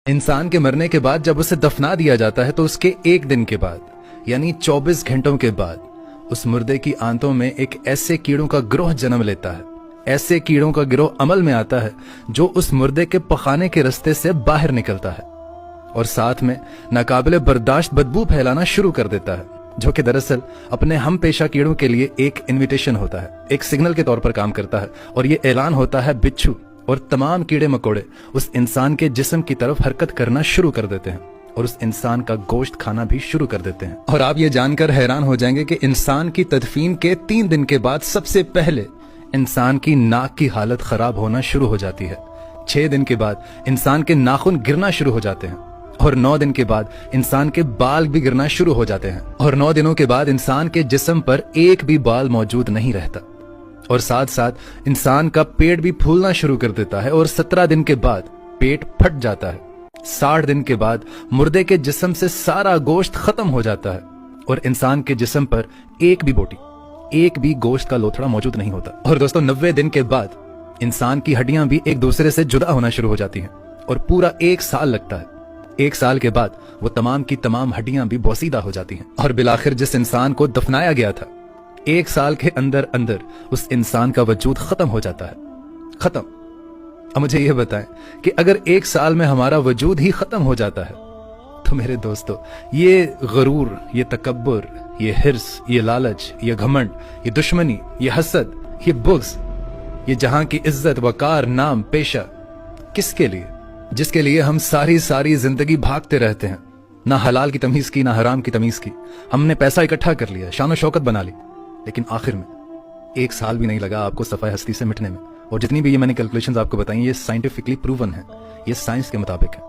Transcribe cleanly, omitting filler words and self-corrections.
इंसान के मरने के बाद जब उसे दफना दिया जाता है तो उसके एक दिन के बाद यानी 24 घंटों के बाद उस मुर्दे की आंतों में एक ऐसे कीड़ों का गिरोह जन्म लेता है। ऐसे कीड़ों का गिरोह अमल में आता है जो उस मुर्दे के पखाने के रास्ते से बाहर निकलता है और साथ में नाकाबिले बर्दाश्त बदबू फैलाना शुरू कर देता है, जो कि दरअसल अपने हम पेशा कीड़ों के लिए एक इन्विटेशन होता है, एक सिग्नल के तौर पर काम करता है। और ये ऐलान होता है बिच्छू और तमाम कीड़े मकोड़े उस इंसान के जिस्म की तरफ हरकत करना शुरू कर देते हैं और उस इंसान का गोश्त खाना भी शुरू कर देते हैं। और आप ये जानकर हैरान हो जाएंगे कि इंसान की तदफीन के 3 दिन के बाद सबसे पहले इंसान की नाक की हालत खराब होना शुरू हो जाती है। 6 दिन के बाद इंसान के नाखून गिरना शुरू हो जाते हैं और 9 दिन के बाद इंसान के बाल भी गिरना शुरू हो जाते हैं और 9 दिनों के बाद इंसान के जिस्म पर एक भी बाल मौजूद नहीं रहता और साथ साथ इंसान का पेट भी फूलना शुरू कर देता है और 17 दिन के बाद पेट फट जाता है। 60 दिन के बाद मुर्दे के जिस्म से सारा गोश्त खत्म हो जाता है और इंसान के जिस्म पर एक भी बोटी, एक भी गोश्त का लोथड़ा मौजूद नहीं होता। और दोस्तों 90 दिन के बाद इंसान की हड्डियां भी एक दूसरे से जुदा होना शुरू हो जाती हैं और पूरा 1 साल लगता है। 1 साल के बाद वो तमाम की तमाम हड्डियां भी बोसीदा हो जाती हैं और बिलाखिर जिस इंसान को दफनाया गया था 1 साल के अंदर अंदर उस इंसान का वजूद खत्म हो जाता है। खत्म। अब मुझे यह बताएं कि अगर 1 साल में हमारा वजूद ही खत्म हो जाता है तो मेरे दोस्तों ये गरूर, ये तकब्बुर, ये हिर्स, ये लालच, ये घमंड, ये दुश्मनी, ये हसद, ये बुग़्ज़, ये जहां की इज्जत, वकार, नाम, पेशा किसके लिए? जिसके लिए हम सारी जिंदगी भागते रहते हैं। ना हलाल की तमीज की, ना हराम की तमीज की। हमने पैसा इकट्ठा कर लिया, शान शौकत बना ली, लेकिन आखिर में 1 साल भी नहीं लगा आपको सफाई हस्ती से मिटने में। और जितनी भी ये मैंने कैलकुलेशंस आपको बताई ये साइंटिफिकली प्रूवन है, ये साइंस के मुताबिक है।